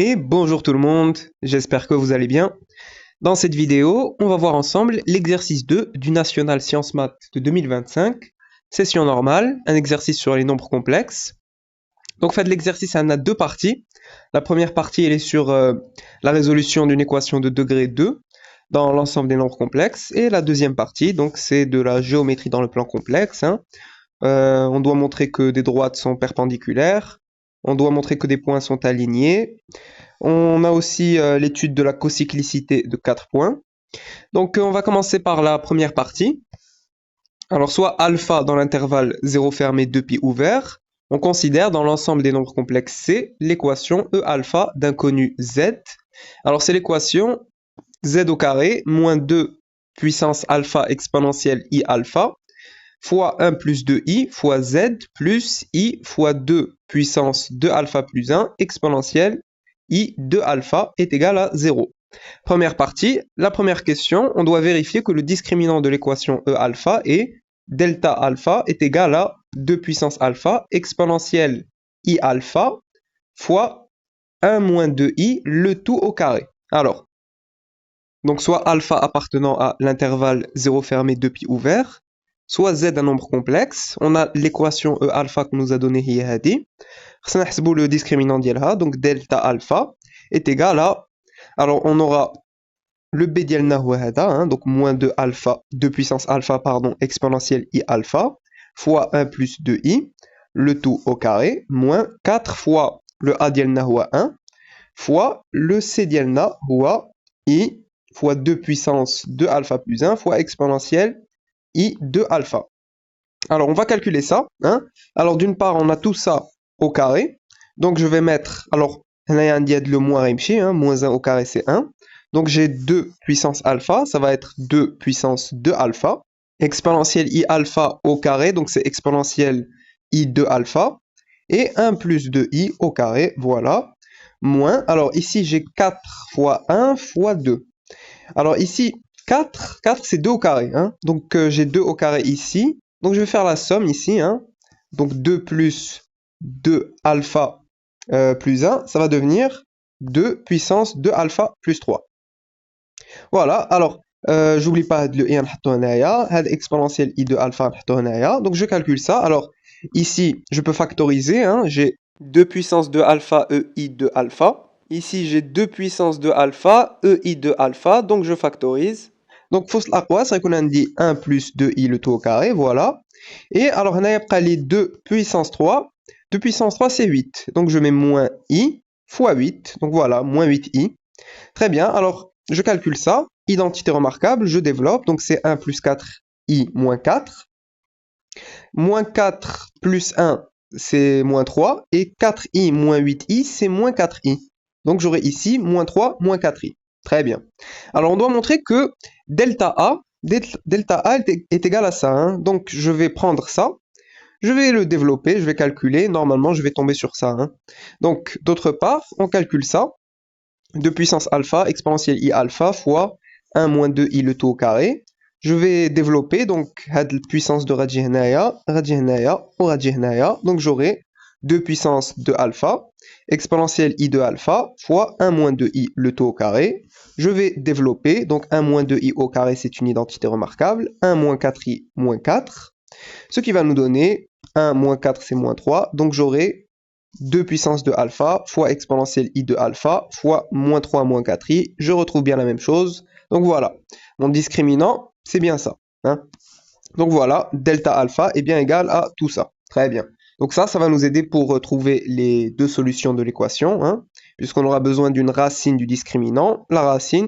Et bonjour tout le monde, j'espère que vous allez bien. Dans cette vidéo, on va voir ensemble l'exercice 2 du National Sciences Maths de 2025, session normale, un exercice sur les nombres complexes. Donc faites l'exercice, on a deux parties. La première partie, elle est sur la résolution d'une équation de degré 2 dans l'ensemble des nombres complexes. Et la deuxième partie, donc c'est de la géométrie dans le plan complexe. On doit montrer que des droites sont perpendiculaires. On doit montrer que des points sont alignés. On a aussi l'étude de la cocyclicité de 4 points. Donc on va commencer par la première partie. Alors soit alpha dans l'intervalle 0 fermé 2pi ouvert, on considère dans l'ensemble des nombres complexes C l'équation E alpha d'inconnu Z. Alors c'est l'équation Z au carré moins 2 puissance alpha exponentielle I alpha fois 1 plus 2i fois Z plus I fois 2 puissance 2 alpha plus 1 exponentielle I de alpha est égal à 0. Première partie, la première question, on doit vérifier que le discriminant de l'équation E alpha est delta alpha est égal à 2 puissance alpha exponentielle I alpha fois 1 moins 2i, le tout au carré. Alors, donc soit alpha appartenant à l'intervalle 0 fermé 2pi ouvert, soit z un nombre complexe. On a l'équation E alpha qu'on nous a donnée hier. خصنا نحسبوا le discriminant ديالها, donc delta alpha est égal à, alors on aura le b ديالنا هو هذا, donc moins 2 alpha, 2 puissance alpha, pardon, exponentielle i alpha, fois 1 plus 2i, le tout au carré, moins 4 fois le a ديالنا هو 1, fois le c ديالنا هو i, fois 2 puissance 2 alpha plus 1, fois exponentielle i de alpha. Alors on va calculer ça. Alors d'une part, on a tout ça au carré. Donc je vais mettre, alors là il y a un diède le moins réimchi, moins 1 au carré c'est 1. Donc j'ai 2 puissance alpha, ça va être 2 puissance 2 alpha. Exponentielle i alpha au carré, donc c'est exponentielle i de alpha. Et 1 plus 2i au carré, voilà. Moins, alors ici j'ai 4 fois 1 fois 2. Alors ici, 4 c'est 2 au carré. Donc j'ai 2 au carré ici. Donc je vais faire la somme ici. Donc 2 plus 2 alpha plus 1, ça va devenir 2 puissance 2 alpha plus 3. Voilà, alors j'oublie pas le i نحطو هنايا, هاد exponentielle i de alpha نحطو هنايا. Donc je calcule ça. Alors ici, je peux factoriser. J'ai 2 puissance 2 alpha ei de alpha. Ici, j'ai 2 puissance de alpha, ei de alpha, donc je factorise. Donc, faut l'aqwa, ça qu'on a dit 1 plus 2i le tout au carré, voilà. Et alors, on a les 2 puissance 3. 2 puissance 3, c'est 8. Donc, je mets moins i fois 8. Donc, voilà, moins 8i. Très bien, alors, je calcule ça. Identité remarquable, je développe. Donc, c'est 1 plus 4i moins 4. Moins 4 plus 1, c'est moins 3. Et 4i moins 8i, c'est moins 4i. Donc j'aurai ici moins 3, moins 4i. Très bien. Alors on doit montrer que delta A est égal à ça. Donc je vais prendre ça, je vais le développer, je vais calculer. Normalement, je vais tomber sur ça. Donc d'autre part, on calcule ça. 2 puissance alpha, exponentielle i alpha fois 1 moins 2i le tout au carré. Je vais développer donc la puissance de radji هنايا, ou radji هنايا. Donc j'aurai 2 puissance de alpha, exponentielle i de alpha, fois 1 moins 2i le tout au carré. Je vais développer, donc 1 moins 2i au carré, c'est une identité remarquable. 1 moins 4i moins 4, ce qui va nous donner 1 moins 4, c'est moins 3. Donc j'aurai 2 puissance de alpha, fois exponentielle i de alpha, fois moins 3 moins 4i. Je retrouve bien la même chose. Donc voilà, mon discriminant, c'est bien ça. Donc voilà, delta alpha est bien égal à tout ça. Très bien. Donc ça va nous aider pour trouver les deux solutions de l'équation, puisqu'on aura besoin d'une racine du discriminant. La racine,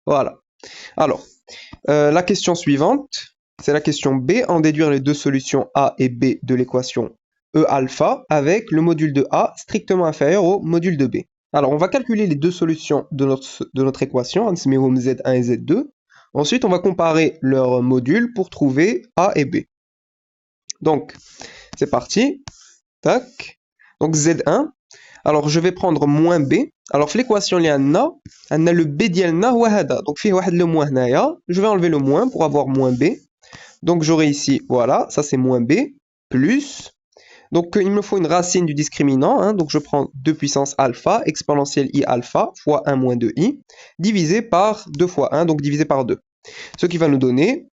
voilà. Alors, la question suivante, c'est la question B, en déduire les deux solutions A et B de l'équation E alpha avec le module de A strictement inférieur au module de B. Alors, on va calculer les deux solutions de notre équation, Z1 et Z2. Ensuite, on va comparer leurs modules pour trouver A et B. Donc, c'est parti. Tac. Donc, Z1. Alors, je vais prendre moins B. Alors, l'équation, il y a le B ديالنا هو هذا. Donc, فيه واحد le moins هنايا. Je vais enlever le moins pour avoir moins B. Donc, j'aurai ici, voilà, ça c'est moins B, plus Donc, il me faut une racine du discriminant. Hein, donc, je prends 2 puissance alpha exponentielle i alpha fois 1 moins 2i divisé par 2 fois 1, donc divisé par 2. Ce qui va nous donner,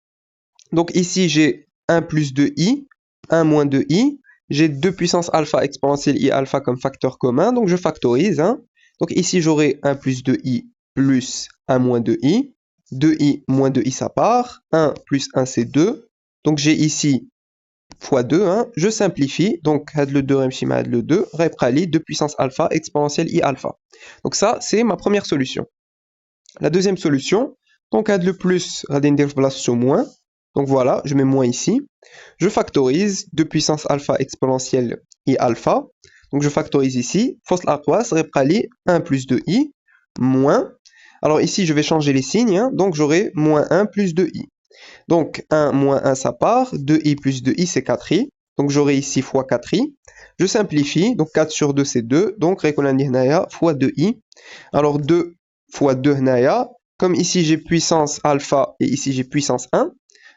donc ici j'ai 1 plus 2i, 1 moins 2i. J'ai 2 puissance alpha exponentielle i alpha comme facteur commun, donc je factorise. Hein. Donc ici j'aurai 1 plus 2i plus 1 moins 2i. 2i moins 2i ça part. 1 plus 1 c'est 2. Donc j'ai ici fois 2, hein. Je simplifie, donc had le 2 remshima had le 2, reprali 2 puissance alpha exponentielle i alpha. Donc ça c'est ma première solution. La deuxième solution, donc had le plus, radin place sur moins. Donc voilà, je mets moins ici. Je factorise 2 puissance alpha exponentielle i alpha. Donc je factorise ici. Fos l'artoise, reprali 1 plus 2i moins. Alors ici, je vais changer les signes. Hein, donc j'aurai moins 1 plus 2i. Donc 1 moins 1, ça part. 2i plus 2i, c'est 4i. Donc j'aurai ici fois 4i. Je simplifie. Donc 4 sur 2, c'est 2. Donc rekonani hnaya fois 2i. Alors 2 fois 2 hnaya. Comme ici, j'ai puissance alpha et ici, j'ai puissance 1.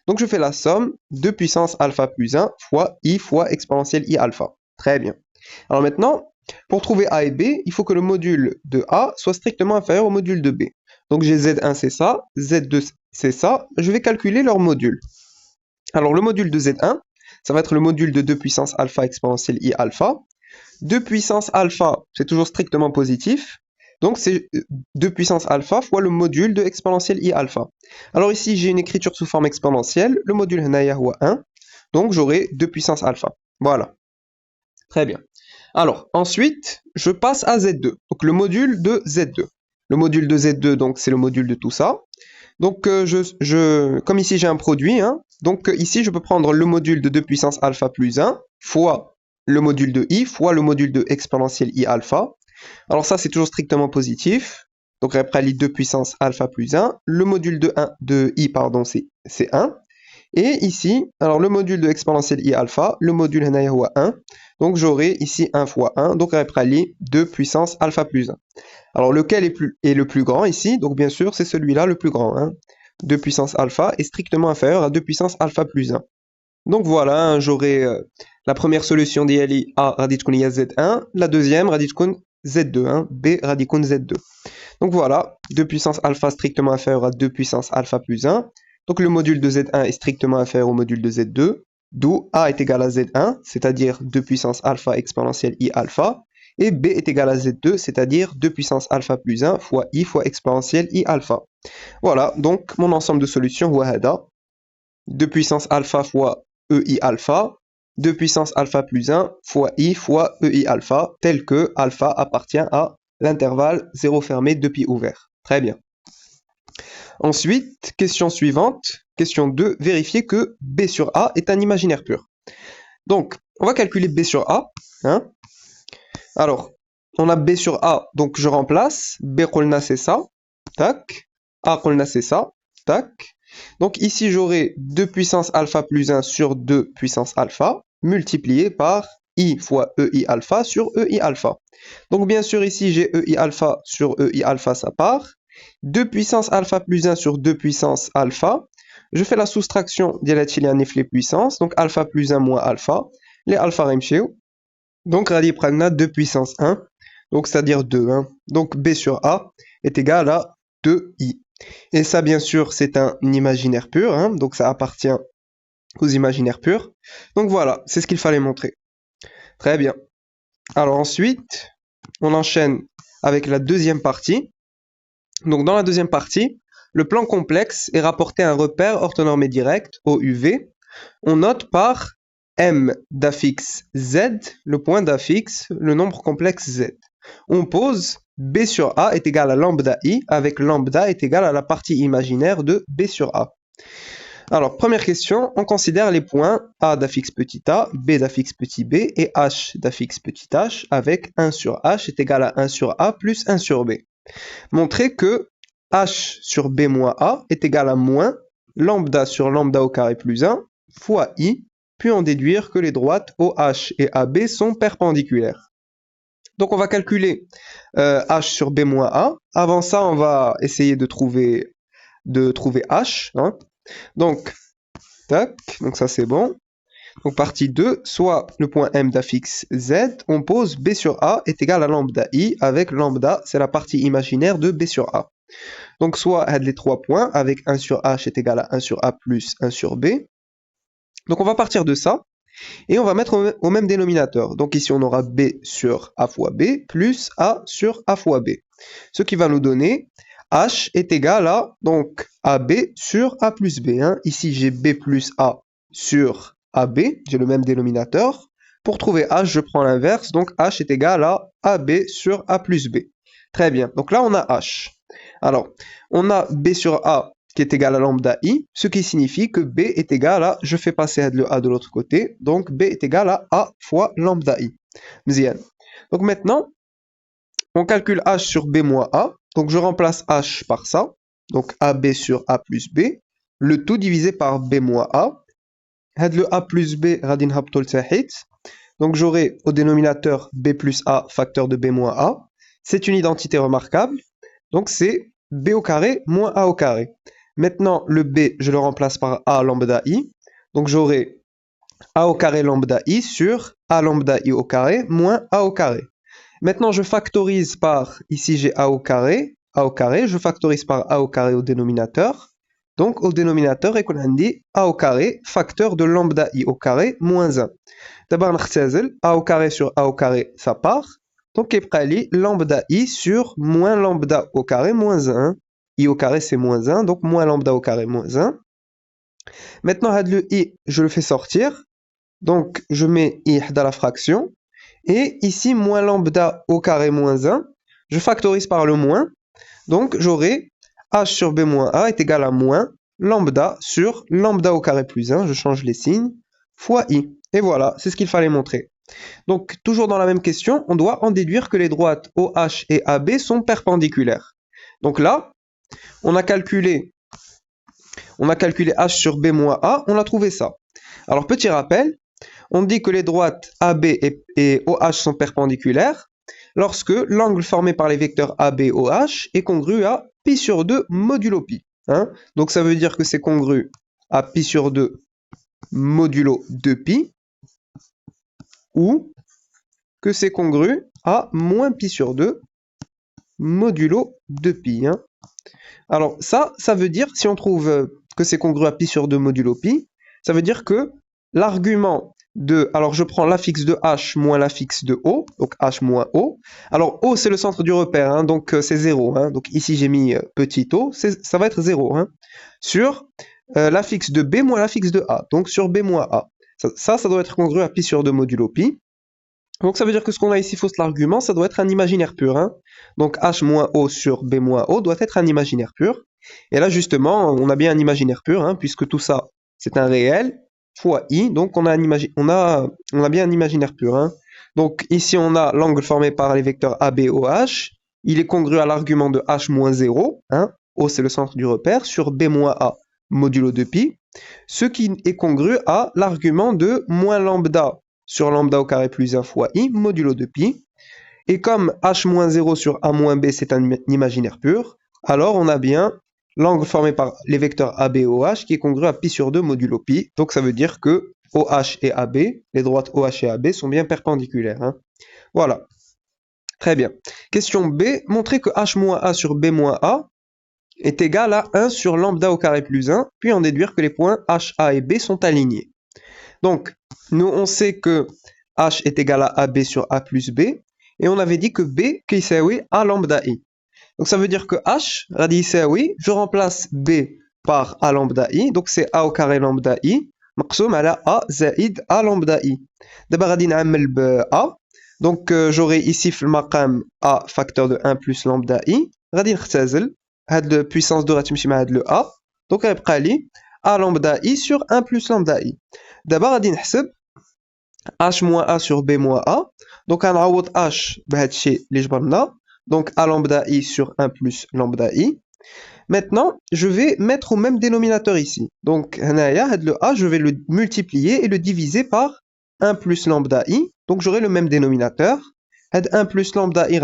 Donc je fais la somme de puissance alpha plus 1 fois i fois exponentielle i alpha. Très bien. Alors maintenant, pour trouver a et b, il faut que le module de a soit strictement inférieur au module de b. Donc j'ai z1 c'est ça, z2 c'est ça. Je vais calculer leur module. Alors le module de z1, ça va être le module de 2 puissance alpha exponentielle i alpha. 2 puissance alpha, c'est toujours strictement positif. Donc c'est 2 puissance alpha fois le module de exponentielle i alpha. Alors ici j'ai une écriture sous forme exponentielle, le module hnaya huwa 1, donc j'aurai 2 puissance alpha. Voilà. Très bien. Alors ensuite, je passe à Z2, donc le module de Z2. Le module de Z2, donc c'est le module de tout ça. Donc comme ici j'ai un produit, hein, donc ici je peux prendre le module de 2 puissance alpha plus 1 fois le module de i fois le module de exponentielle i alpha. Alors ça, c'est toujours strictement positif. Donc après, les 2 puissance alpha plus 1. Le module de i, pardon, c'est 1. Et ici, alors le module de exponentielle i alpha, le module hnaya huwa 1. Donc j'aurai ici 1 fois 1. Donc après, les 2 puissance alpha plus 1. Alors lequel est le plus grand ici? Donc bien sûr, c'est celui-là le plus grand. Hein. 2 puissance alpha est strictement inférieur à 2 puissance alpha plus 1. Donc voilà, hein, j'aurai la première solution d'ILI A radicun Z1, la deuxième radicun Z2, hein, B radicun Z2. Donc voilà, 2 puissance alpha strictement inférieur à 2 puissance alpha plus 1. Donc le module de Z1 est strictement inférieur au module de Z2, d'où A est égal à Z1, c'est-à-dire 2 puissance alpha exponentielle I alpha, et B est égal à Z2, c'est-à-dire 2 puissance alpha plus 1 fois I fois exponentielle I alpha. Voilà, donc mon ensemble de solutions, wahada, 2 puissance alpha fois EI alpha, 2 puissance alpha plus 1 fois I fois EI alpha, tel que alpha appartient à l'intervalle 0 fermé, 2 pi ouvert. Très bien. Ensuite, question suivante, question 2, vérifier que B sur A est un imaginaire pur. Donc, on va calculer B sur A. Hein. Alors, on a B sur A, donc je remplace. B qulna c'est ça, tac. A qulna c'est ça, tac. Donc ici, j'aurai 2 puissance alpha plus 1 sur 2 puissance alpha, multiplié par I fois EI alpha sur EI alpha. Donc bien sûr, ici, j'ai EI alpha sur EI alpha, ça part. 2 puissance alpha plus 1 sur 2 puissance alpha. Je fais la soustraction de les puissances, donc alpha plus 1 moins alpha. Les alpha remcheu. Donc radi prana 2 puissance 1, donc c'est-à-dire 2. Hein. Donc B sur A est égal à 2I. Et ça, bien sûr, c'est un imaginaire pur, hein, donc ça appartient aux imaginaires purs. Donc voilà, c'est ce qu'il fallait montrer. Très bien. Alors ensuite, on enchaîne avec la deuxième partie. Donc dans la deuxième partie, le plan complexe est rapporté à un repère orthonormé direct, OUV. On note par M d'affixe Z, le point d'affixe, le nombre complexe Z. On pose B sur A est égal à lambda I, avec lambda est égal à la partie imaginaire de B sur A. Alors, première question, on considère les points A d'affixe petit a, B d'affixe petit b et H d'affixe petit h, avec 1 sur H est égal à 1 sur A plus 1 sur B. Montrez que H sur B moins A est égal à moins lambda sur lambda au carré plus 1 fois I, puis en déduire que les droites OH et AB sont perpendiculaires. Donc on va calculer H sur B moins A. Avant ça, on va essayer de trouver H. Hein. Donc, tac, donc ça c'est bon. Donc partie 2, soit le point M d'affixe Z, on pose B sur A est égal à lambda I, avec lambda, c'est la partie imaginaire de B sur A. Donc soit les 3 points, avec 1 sur H est égal à 1 sur A plus 1 sur B. Donc on va partir de ça, et on va mettre au même dénominateur. Donc ici on aura B sur A fois B, plus A sur A fois B. Ce qui va nous donner H est égal à, donc, AB sur A plus B. Hein. Ici j'ai B plus A sur AB, j'ai le même dénominateur. Pour trouver H, je prends l'inverse, donc H est égal à AB sur A plus B. Très bien, donc là on a H. Alors, on a B sur A qui est égal à lambda I, ce qui signifie que B est égal à, je fais passer le A de l'autre côté, donc B est égal à A fois lambda I. Mzian. Donc maintenant, on calcule H sur B moins A, donc je remplace H par ça, donc AB sur A plus B, le tout divisé par B moins A. Le A plus B, donc j'aurai au dénominateur B plus A facteur de B moins A. C'est une identité remarquable, donc c'est B au carré moins A au carré. Maintenant, le B, je le remplace par A lambda I, donc j'aurai A au carré lambda I sur A lambda I au carré moins A au carré. Maintenant, je factorise par, ici j'ai A au carré, je factorise par A au carré au dénominateur. Donc, au dénominateur, on dit A au carré, facteur de lambda I au carré, moins 1. D'abord, A au carré sur A au carré, ça part. Donc, il y a lambda I sur moins lambda au carré, moins 1. I au carré, c'est moins 1, donc moins lambda au carré, moins 1. Maintenant, le I, je le fais sortir. Donc, je mets I dans la fraction. Et ici, moins lambda au carré, moins 1. Je factorise par le moins. Donc, j'aurai H sur B moins A est égal à moins lambda sur lambda au carré plus 1, je change les signes, fois I. Et voilà, c'est ce qu'il fallait montrer. Donc, toujours dans la même question, on doit en déduire que les droites OH et AB sont perpendiculaires. Donc là, on a calculé H sur B moins A, on a trouvé ça. Alors, petit rappel, on dit que les droites AB et OH sont perpendiculaires lorsque l'angle formé par les vecteurs AB et OH est congru à pi sur 2 modulo pi. Hein. Donc ça veut dire que c'est congru à pi sur 2 modulo 2pi ou que c'est congru à moins pi sur 2 modulo 2pi. Hein. Alors ça veut dire, si on trouve que c'est congru à pi sur 2 modulo pi, ça veut dire que l'argument de, alors je prends l'affixe de H moins l'affixe de O, donc H moins O. Alors O c'est le centre du repère, hein, donc c'est 0. Hein, donc ici j'ai mis petit O, ça va être 0. Hein, sur l'affixe de B moins l'affixe de A, donc sur B moins A. Ça doit être congru à pi sur 2 modulo pi. Donc ça veut dire que ce qu'on a ici fausse l'argument, ça doit être un imaginaire pur. Hein. Donc H moins O sur B moins O doit être un imaginaire pur. Et là justement, on a bien un imaginaire pur, hein, puisque tout ça c'est un réel fois I, donc on a bien un imaginaire pur. Hein. Donc ici on a l'angle formé par les vecteurs AB et OH, il est congru à l'argument de H moins 0, hein, O c'est le centre du repère, sur B moins A modulo de pi, ce qui est congru à l'argument de moins lambda sur lambda au carré plus 1 fois I modulo de pi, et comme H moins 0 sur A moins B c'est un imaginaire pur, alors on a bien l'angle formé par les vecteurs AB et OH qui est congru à pi sur 2 modulo pi. Donc ça veut dire que OH et AB, les droites OH et AB sont bien perpendiculaires. Hein. Voilà. Très bien. Question B, montrer que H moins A sur B moins A est égal à 1 sur lambda au carré plus 1, puis en déduire que les points H, A et B sont alignés. Donc, nous on sait que H est égal à AB sur A plus B, et on avait dit que B qui s'ajoute à lambda I. Donc ça veut dire que H, oui, je remplace B par A lambda I, donc c'est A au carré lambda I, مقسوم على A زائد A lambda I. D'abord, غادي نعمل ب A, donc j'aurai ici في المقام A facteur de 1 plus lambda I, غادي نختزل, هاد puissance 2 غتمشي مع هاد le A, donc غيبقى لي A lambda I sur 1 plus lambda I. D'abord, غادي نحسب H moins A sur B moins A, donc غنعوض H بهاد الشيء اللي جبرنا, donc A lambda I sur 1 plus lambda I. Maintenant, je vais mettre au même dénominateur ici. Donc, le A, je vais le multiplier et le diviser par 1 plus lambda I. Donc, j'aurai le même dénominateur. 1 plus lambda I,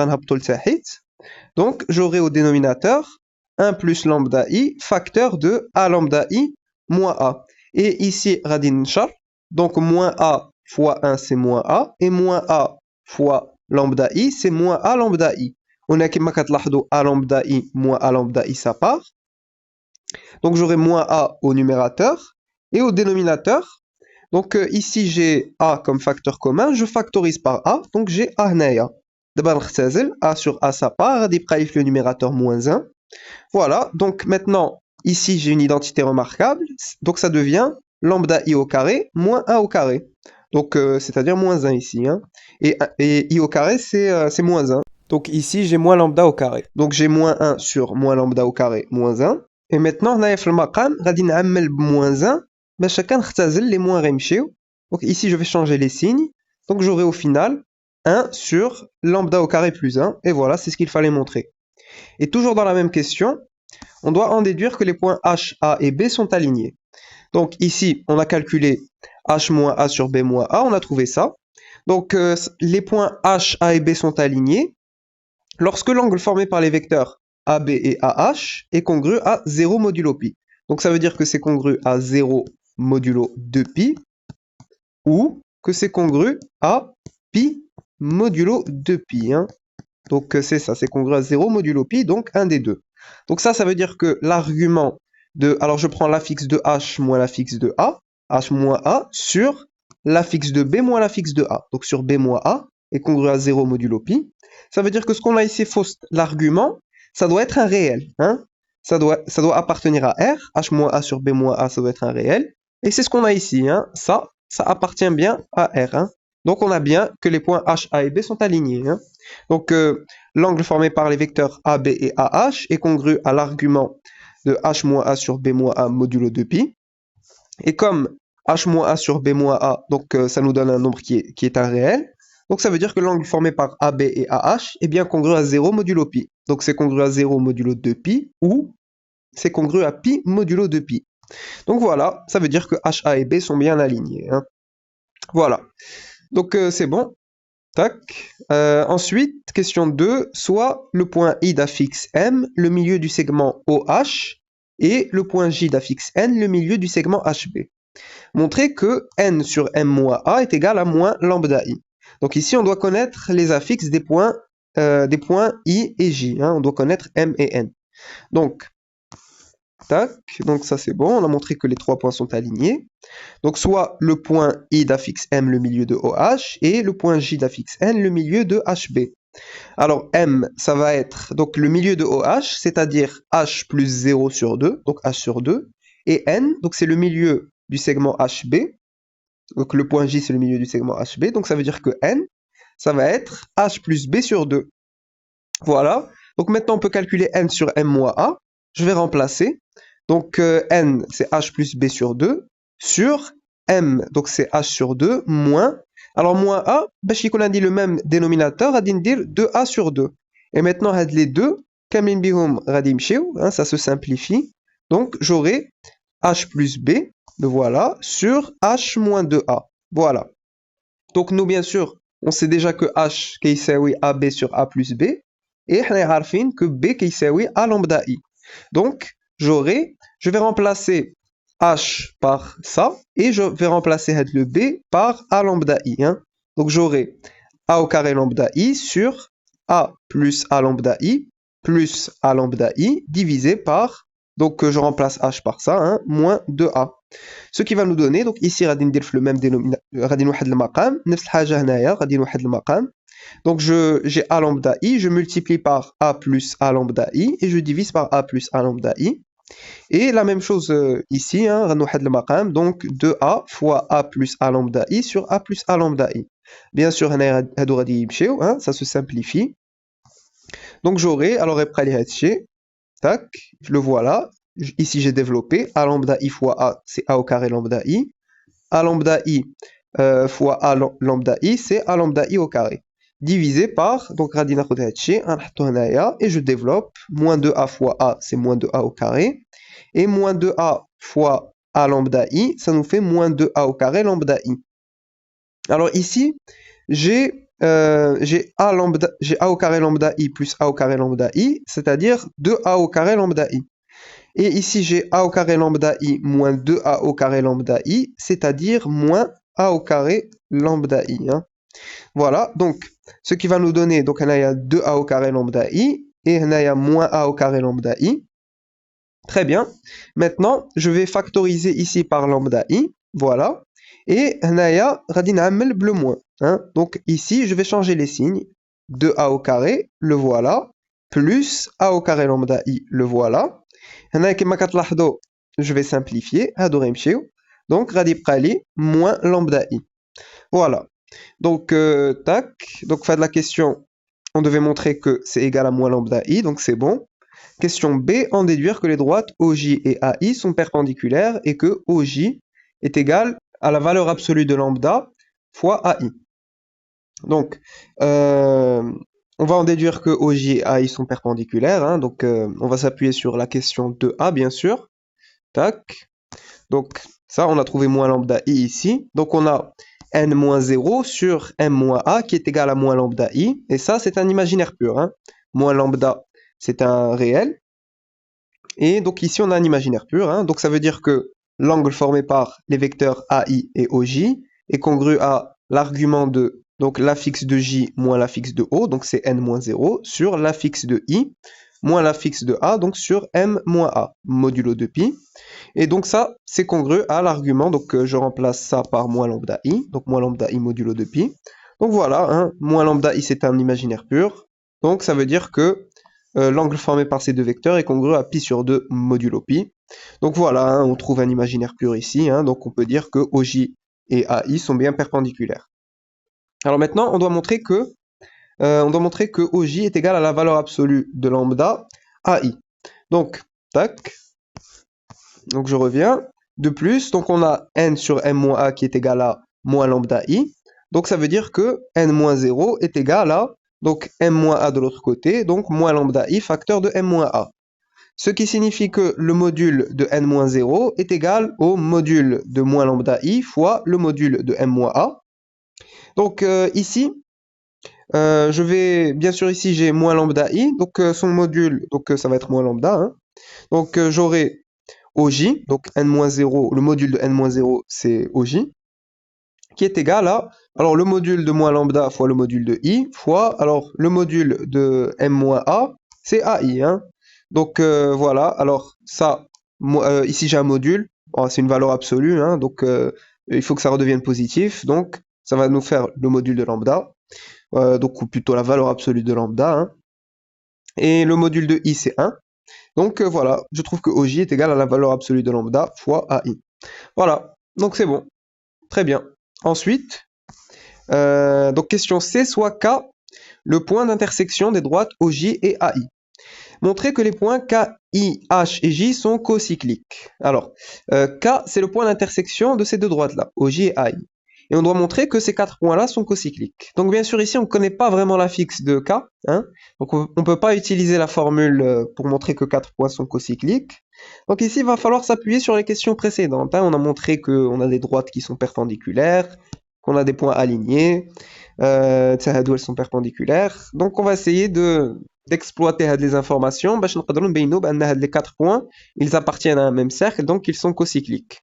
donc, j'aurai au dénominateur 1 plus lambda I, facteur de A lambda I moins A. Et ici, radin char, Donc moins a fois 1, c'est moins a. Et moins a fois lambda i, c'est moins a lambda i. On a كما كتلاحظوا a lambda i moins a lambda i, ça part. Donc j'aurai moins a au numérateur. Et au dénominateur, donc ici j'ai a comme facteur commun, je factorise par a, donc j'ai a هنايا. D'abord a sur a, ça part, غادي يبقى لي في le numérateur moins 1. Voilà, donc maintenant, ici j'ai une identité remarquable, donc ça devient lambda i au carré moins 1 au carré. Donc c'est-à-dire moins 1 ici. Hein. Et i au carré, c'est moins 1. Donc ici j'ai moins lambda au carré. Donc j'ai moins 1 sur moins lambda au carré moins 1. Et maintenant, هنايا في المقام غادي نعمل بموان 1 باش هكا نختزل les moins غيمشيو. Donc ici je vais changer les signes. Donc j'aurai au final 1 sur lambda au carré plus 1. Et voilà, c'est ce qu'il fallait montrer. Et toujours dans la même question, on doit en déduire que les points H, A et B sont alignés. Donc ici, on a calculé H moins A sur B moins A, on a trouvé ça. Donc les points H, A et B sont alignés lorsque l'angle formé par les vecteurs AB et AH est congru à 0 modulo pi. Donc ça veut dire que c'est congru à 0 modulo 2pi ou que c'est congru à pi modulo 2pi. Hein. Donc c'est ça, c'est congru à 0 modulo pi, donc un des deux. Donc ça veut dire que l'argument de... Alors je prends l'affixe de H moins l'affixe de A, H moins A, sur l'affixe de B moins l'affixe de A. Donc sur B moins A est congru à 0 modulo pi. Ça veut dire que ce qu'on a ici, l'argument, ça doit être un réel. Hein. Ça doit appartenir à R. H moins A sur B moins A, ça doit être un réel. Et c'est ce qu'on a ici. Hein. Ça appartient bien à R. Hein. Donc on a bien que les points H, A et B sont alignés. Hein. Donc l'angle formé par les vecteurs AB et AH est congru à l'argument de H moins A sur B moins A modulo 2pi. Et comme H moins A sur B moins A, donc ça nous donne un nombre qui est un réel. Donc ça veut dire que l'angle formé par AB et AH est bien congru à 0 modulo pi. Donc c'est congru à 0 modulo 2pi ou c'est congru à pi modulo 2pi. Donc voilà, ça veut dire que H, A et B sont bien alignés. Hein. Voilà. Donc c'est bon. Tac. Ensuite, question 2, soit le point I d'affixe M, le milieu du segment OH, et le point J d'affixe N, le milieu du segment HB. Montrez que N sur M moins A est égal à moins lambda I. Donc ici, on doit connaître les affixes des points I et J. Hein. On doit connaître M et N. Donc, tac, donc ça c'est bon, on a montré que les trois points sont alignés. Donc soit le point I d'affixe M, le milieu de OH, et le point J d'affixe N, le milieu de HB. Alors M, ça va être donc le milieu de OH, c'est-à-dire H plus 0 sur 2, donc H sur 2, et N, donc c'est le milieu du segment HB, donc le point J c'est le milieu du segment HB, donc ça veut dire que N, ça va être H plus B sur 2. Voilà, donc maintenant on peut calculer N sur M moins A, je vais remplacer, donc N c'est H plus B sur 2, sur M, donc c'est H sur 2, moins, alors moins A, باش يكون عندي le même dénominateur, غادي ندير 2A sur 2. Et maintenant, هاد les deux, كاملين بيهم غادي يمشيو, hein, ça se simplifie. Donc j'aurai H plus B, voilà, sur H moins 2A. Voilà. Donc nous, bien sûr, on sait déjà que H كيساوي AB sur A plus B, et حنا عارفين que B كيساوي A lambda I. Donc, je vais remplacer H par ça, et je vais remplacer le B par A lambda I. Hein. Donc j'aurai A au carré lambda I sur A plus A lambda I plus A lambda I divisé par, donc je remplace H par ça, hein, moins 2A. Ce qui va nous donner, donc ici غادي ندير في le même dénominateur, غادي نوحد المقام, نفس الحاجة هنايا غادي نوحد المقام. Donc j'ai A lambda I, je multiplie par A plus A lambda I et je divise par A plus A lambda I. Et la même chose ici, hein, donc 2A fois A plus A lambda I sur A plus A lambda I. Bien sûr, hein, ça se simplifie. Donc j'aurai, alors après tac, je le vois là. Ici j'ai développé A lambda I fois A, c'est A au carré lambda I. A lambda I fois A lambda I, c'est A lambda I au carré. Divisé par, donc radina et je développe, moins 2A fois A, c'est moins 2A au carré. Et moins 2A fois A lambda I, ça nous fait moins 2A au carré lambda I. Alors ici, j'ai A au carré lambda I plus A au carré lambda I, c'est-à-dire 2A au carré lambda I. Et ici, j'ai A au carré lambda I moins 2A au carré lambda I, c'est-à-dire moins A au carré lambda I. Hein. Voilà, donc ce qui va nous donner, donc il y a 2A au carré lambda I, et il y a moins A au carré lambda I. Très bien. Maintenant, je vais factoriser ici par lambda I. Voilà. Et هنايا غادي نعمل bleu moins. Hein. Donc ici, je vais changer les signes. 2A au carré, le voilà. Plus A au carré lambda I, le voilà. هنايا كما كتلاحظوا, je vais simplifier. هادو غيمشيو. Donc غادي يبقى لي moins lambda I. Voilà. Donc, tac. Donc, fin de la question, on devait montrer que c'est égal à moins lambda I, donc c'est bon. Question B, en déduire que les droites OJ et AI sont perpendiculaires et que OJ est égal à la valeur absolue de lambda fois AI. Donc, on va en déduire que OJ et AI sont perpendiculaires. Hein, donc, on va s'appuyer sur la question 2A, bien sûr. Tac. Donc, ça, on a trouvé moins lambda I ici. Donc, on a n-0 sur m-a qui est égal à moins lambda I. Et ça, c'est un imaginaire pur. Hein. Moins lambda, c'est un réel. Et donc ici, on a un imaginaire pur. Hein. Donc ça veut dire que l'angle formé par les vecteurs AI et OJ est congru à l'argument de donc l'affixe de J moins l'affixe de O, donc c'est n-0, sur l'affixe de I moins l'affixe de A, donc sur m-a, modulo de pi. Et donc ça, c'est congru à l'argument, donc je remplace ça par moins lambda I, donc moins lambda I modulo de pi. Donc voilà, hein, moins lambda I, c'est un imaginaire pur. Donc ça veut dire que l'angle formé par ces deux vecteurs est congru à pi sur 2 modulo pi. Donc voilà, hein, on trouve un imaginaire pur ici, hein, donc on peut dire que OJ et AI sont bien perpendiculaires. Alors maintenant, on doit montrer que OJ est égal à la valeur absolue de lambda AI. Donc, tac, donc je reviens. De plus, donc on a n sur m-a qui est égal à moins lambda I. Donc ça veut dire que n-0 est égal à donc m-a de l'autre côté, donc moins lambda I facteur de m-a. Ce qui signifie que le module de n-0 est égal au module de moins lambda I fois le module de m-a. Donc ici, je vais, bien sûr ici j'ai moins lambda I, donc son module, donc ça va être moins lambda. Hein. Donc j'aurai OJ, donc n-0, le module de n-0 c'est OJ, qui est égal à, alors le module de moins lambda fois le module de I, fois, alors le module de m-a, c'est AI. Hein. Donc voilà, alors ça, ici j'ai un module, bon, c'est une valeur absolue, hein, donc il faut que ça redevienne positif, donc ça va nous faire le module de lambda, donc ou plutôt la valeur absolue de lambda, hein. Et le module de I c'est 1. Donc voilà, je trouve que OJ est égal à la valeur absolue de lambda fois AI. Voilà, donc c'est bon, très bien. Ensuite, donc question C, soit K, le point d'intersection des droites OJ et AI. Montrer que les points K, I, H et J sont cocycliques. Alors, K, c'est le point d'intersection de ces deux droites-là, OJ et AI. Et on doit montrer que ces quatre points-là sont cocycliques. Donc bien sûr, ici, on ne connaît pas vraiment l'affixe de K. Hein, donc on ne peut pas utiliser la formule pour montrer que quatre points sont cocycliques. Donc ici, il va falloir s'appuyer sur les questions précédentes. Hein. On a montré qu'on a des droites qui sont perpendiculaires, qu'on a des points alignés, elles sont perpendiculaires. Donc on va essayer d'exploiter les informations باش نقدروا نبينوا بان هاد les quatre points ils appartiennent à un même cercle donc ils sont cocycliques.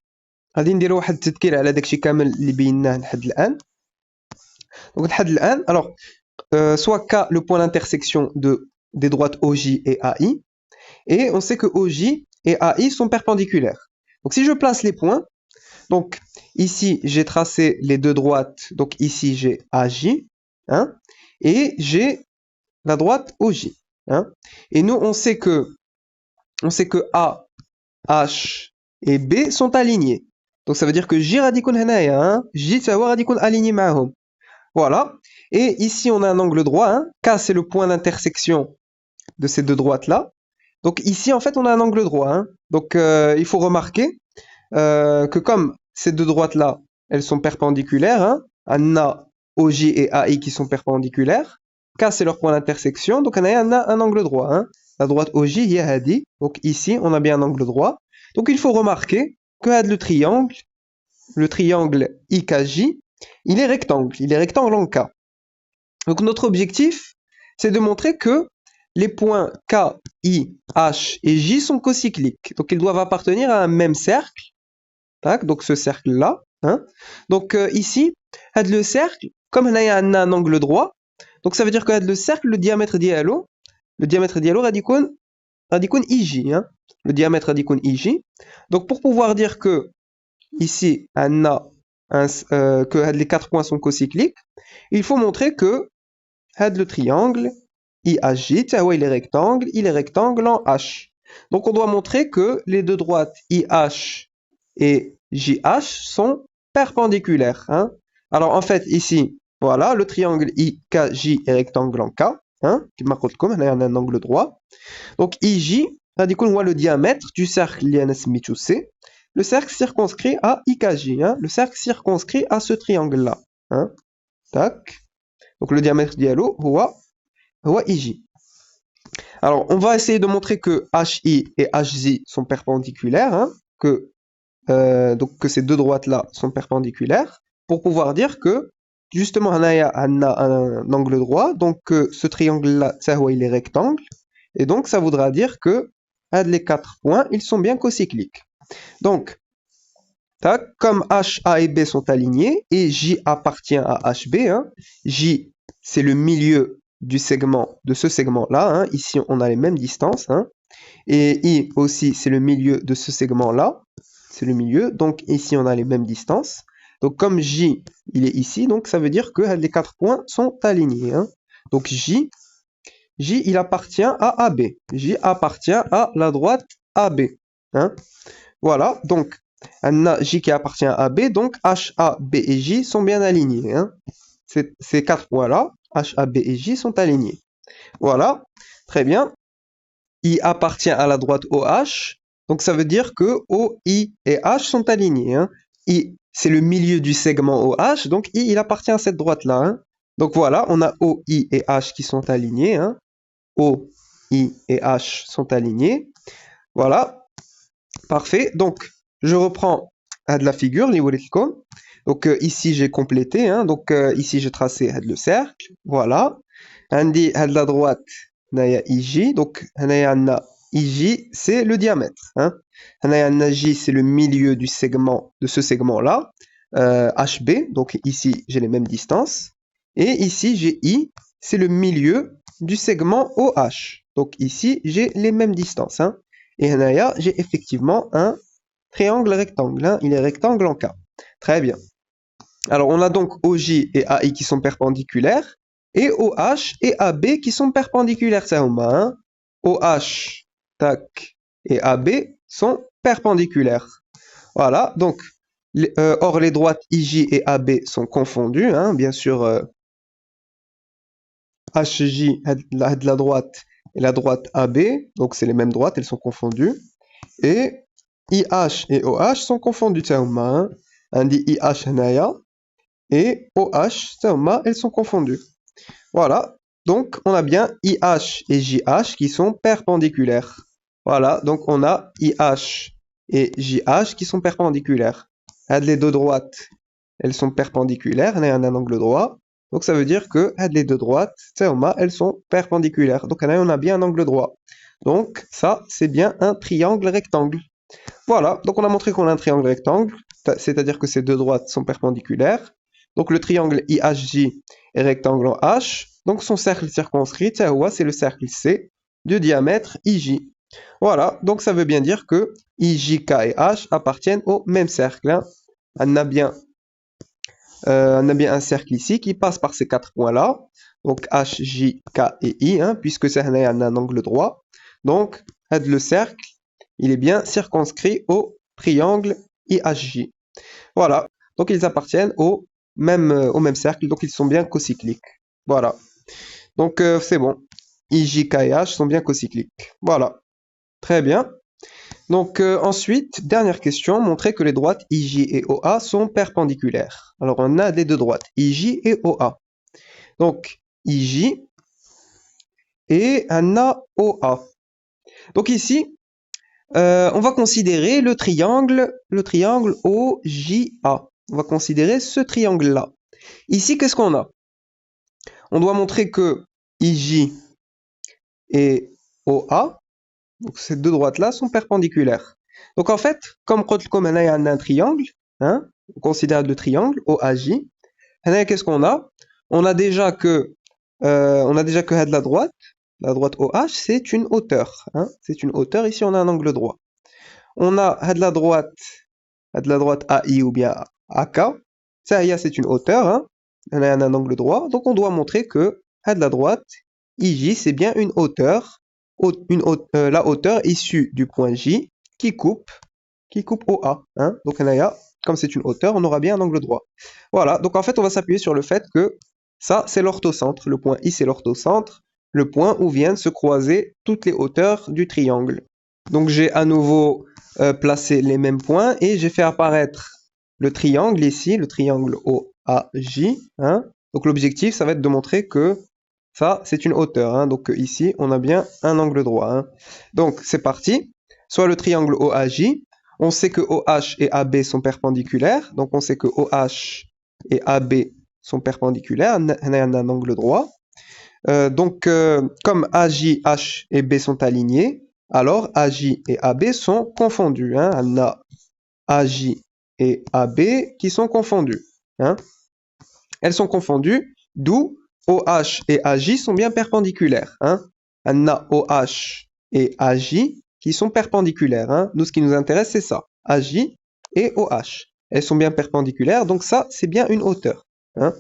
غادي نديروا واحد التذكير على داكشي كامل اللي بيناه لحد الان. Donc لحد الان alors soit K le point d'intersection des droites OJ et AI et on sait que OJ et AI sont perpendiculaires. Donc si je place les points, donc ici j'ai tracé les deux droites, donc ici j'ai AJ, hein, et j'ai la droite OJ. Hein. Et nous, on sait que A, H et B sont alignés. Donc ça veut dire que J radicun هنايا, hein, J تساوي radicun aligné معهم. Voilà. Et ici, on a un angle droit. Hein. K, c'est le point d'intersection de ces deux droites-là. Donc ici, en fait, on a un angle droit. Hein. Donc il faut remarquer que comme ces deux droites-là, elles sont perpendiculaires, hein, on a OJ et AI qui sont perpendiculaires. K, c'est leur point d'intersection, donc on a un angle droit. Hein. La droite OJ, il y a Hadi. Donc ici, on a bien un angle droit. Donc il faut remarquer que le triangle IKJ, il est rectangle en K. Donc notre objectif, c'est de montrer que les points K, I, H et J sont cocycliques. Donc ils doivent appartenir à un même cercle. Donc ce cercle-là. Hein? Donc ici, le cercle, comme on a un angle droit, donc ça veut dire que le cercle, le diamètre dialo, radicon IJ. Hein? Le diamètre radicon IJ. Donc pour pouvoir dire que ici, que les quatre points sont cocycliques, il faut montrer que le triangle IHJ, il est rectangle en H. Donc on doit montrer que les deux droites IH et JH sont perpendiculaires. Hein. Alors en fait ici, voilà, le triangle IKJ est rectangle en K, hein, qui marque comme un angle droit. Donc IJ, on le diamètre du cercle C, le cercle circonscrit à IKJ, hein, le cercle circonscrit à ce triangle-là. Hein. Tac. Donc le diamètre dialo, IJ. Alors, on va essayer de montrer que HI et HJ sont perpendiculaires, hein, donc que ces deux droites-là sont perpendiculaires, pour pouvoir dire que, justement, on a un angle droit, donc ce triangle-là, il est rectangle, et donc ça voudra dire que les quatre points, ils sont bien cocycliques. Donc, comme H, A et B sont alignés, et J appartient à HB, hein, J, c'est le milieu du segment, de ce segment-là, hein, ici on a les mêmes distances, hein, et I aussi, c'est le milieu de ce segment-là, c'est le milieu, donc ici on a les mêmes distances. Donc comme J, il est ici, donc ça veut dire que les quatre points sont alignés. Hein. Donc J, il appartient à AB. J appartient à la droite AB. Hein. Voilà, donc on a J qui appartient à AB, donc H, A, B et J sont bien alignés. Hein. Ces quatre points-là, H, A, B et J sont alignés. Voilà, très bien. I appartient à la droite OH, donc ça veut dire que O, I et H sont alignés. Hein. I, c'est le milieu du segment OH, donc I, il appartient à cette droite-là. Hein. Donc voilà, on a O, I et H qui sont alignés. Hein. O, I et H sont alignés. Voilà, parfait. Donc, je reprends de la figure, donc ici j'ai complété, hein. Donc ici j'ai tracé le cercle, voilà. Andi de la droite, IJ, donc IJ c'est le diamètre, hein. J c'est le milieu du segment, de ce segment-là, HB, donc ici j'ai les mêmes distances. Et ici j'ai I, c'est le milieu du segment OH. Donc ici j'ai les mêmes distances, hein. Et j'ai effectivement un triangle rectangle, hein. Il est rectangle en K. Très bien. Alors, on a donc OJ et AI qui sont perpendiculaires, et OH et AB qui sont perpendiculaires, ça, hein. OH, tac, et AB sont perpendiculaires. Voilà, donc, or les droites IJ et AB sont confondues, hein, bien sûr, HJ de la droite et la droite AB, donc c'est les mêmes droites, elles sont confondues, et IH et OH sont confondus, ça, hein. On dit IH et OH, elles sont confondues. Voilà, donc on a bien IH et JH qui sont perpendiculaires. Voilà, donc on a IH et JH qui sont perpendiculaires. Les deux droites, elles sont perpendiculaires, on a un angle droit. Donc ça veut dire que les deux droites, elles sont perpendiculaires. Donc on a bien un angle droit. Donc ça, c'est bien un triangle rectangle. Voilà, donc on a montré qu'on a un triangle rectangle, c'est-à-dire que ces deux droites sont perpendiculaires. Donc le triangle IHJ est rectangle en H, donc son cercle circonscrit, c'est le cercle C de diamètre IJ. Voilà, donc ça veut bien dire que IJ, K et H appartiennent au même cercle. Hein. On a bien un cercle ici qui passe par ces quatre points-là, donc H, J, K et I, hein, puisque c'est un angle droit. Donc, le cercle, il est bien circonscrit au triangle IHJ. Voilà, donc ils appartiennent au même cercle, donc ils sont bien cocycliques. Voilà, donc c'est bon. IJ, K et H sont bien cocycliques. Voilà, très bien. Donc ensuite, dernière question, montrer que les droites IJ et OA sont perpendiculaires. Alors on a les deux droites, IJ et OA. Donc IJ et on a OA. Donc ici, on va considérer le triangle OJA. On va considérer ce triangle-là. Ici, qu'est-ce qu'on a? On doit montrer que IJ et OA, donc ces deux droites-là, sont perpendiculaires. Donc en fait, comme on a un triangle, hein, on considère le triangle OAJ. Et qu'est-ce qu'on a? On a déjà que head la droite OH, c'est une hauteur, hein, c'est une hauteur. Ici, on a un angle droit. On a head la droite AI ou bien AK. Ça, c'est une hauteur, hein. On a un angle droit. Donc, on doit montrer que head la droite IJ, c'est bien une hauteur, la hauteur issue du point J qui coupe OA, hein. Donc, comme c'est une hauteur, on aura bien un angle droit. Voilà. Donc, en fait, on va s'appuyer sur le fait que ça, c'est l'orthocentre. Le point I, c'est l'orthocentre. Le point où viennent se croiser toutes les hauteurs du triangle. Donc, j'ai à nouveau placé les mêmes points et j'ai fait apparaître le triangle ici, le triangle OAJ, hein. Donc, l'objectif, ça va être de montrer que ça, c'est une hauteur, hein. Donc, ici, on a bien un angle droit, hein. Donc, c'est parti. Soit le triangle OAJ. On sait que OH et AB sont perpendiculaires. Donc, on sait que OH et AB sont perpendiculaires. On a un angle droit. Comme AJ, H et B sont alignés, alors AJ et AB sont confondus, hein. On a AJ et AB qui sont confondus, hein. Elles sont confondues, d'où OH et AJ sont bien perpendiculaires, hein. On a OH et AJ qui sont perpendiculaires, hein. Nous, ce qui nous intéresse, c'est ça, AJ et OH. Elles sont bien perpendiculaires, donc ça, c'est bien une hauteur, hein.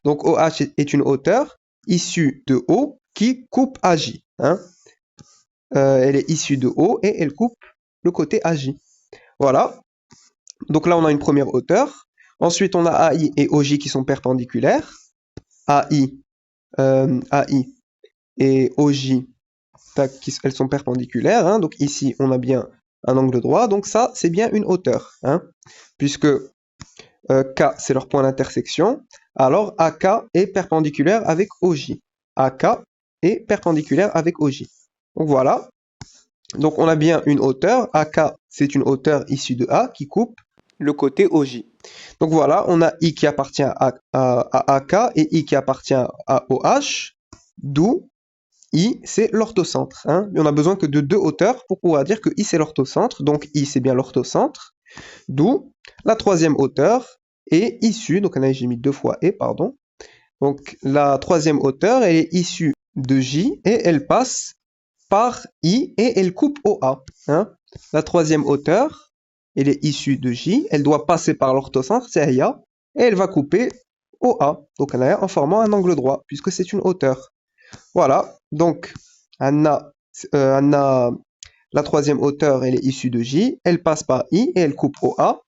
Donc OH est une hauteur issue de O qui coupe AJ, hein. Elle est issue de O et elle coupe le côté AJ. Voilà. Donc là, on a une première hauteur. Ensuite, on a AI et OJ qui sont perpendiculaires. AI et OJ, elles sont perpendiculaires, hein. Donc ici, on a bien un angle droit. Donc ça, c'est bien une hauteur, hein, puisque K, c'est leur point d'intersection. Alors AK est perpendiculaire avec OJ. AK est perpendiculaire avec OJ. Donc voilà. Donc on a bien une hauteur. AK, c'est une hauteur issue de A qui coupe le côté OJ. Donc voilà, on a I qui appartient à AK et I qui appartient à OH, d'où I, c'est l'orthocentre, hein. Et on a besoin que de deux hauteurs pour pouvoir dire que I, c'est l'orthocentre. Donc I, c'est bien l'orthocentre, d'où la troisième hauteur est issue, donc j'ai mis deux fois et, pardon. Donc la troisième hauteur, elle est issue de J et elle passe par I et elle coupe OA, hein. La troisième hauteur, elle est issue de J, elle doit passer par l'orthocentre, c'est IA, et elle va couper OA, donc en formant un angle droit, puisque c'est une hauteur. Voilà, donc on a la troisième hauteur, elle est issue de J, elle passe par I et elle coupe OA.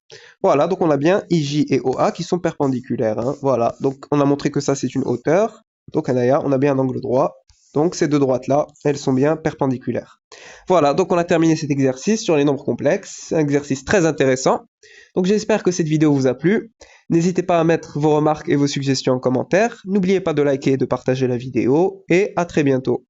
Voilà, donc on a bien IJ et OA qui sont perpendiculaires, hein. Voilà, donc on a montré que ça c'est une hauteur, donc on a bien un angle droit. Donc ces deux droites-là, elles sont bien perpendiculaires. Voilà, donc on a terminé cet exercice sur les nombres complexes, un exercice très intéressant. Donc j'espère que cette vidéo vous a plu. N'hésitez pas à mettre vos remarques et vos suggestions en commentaire. N'oubliez pas de liker et de partager la vidéo, et à très bientôt.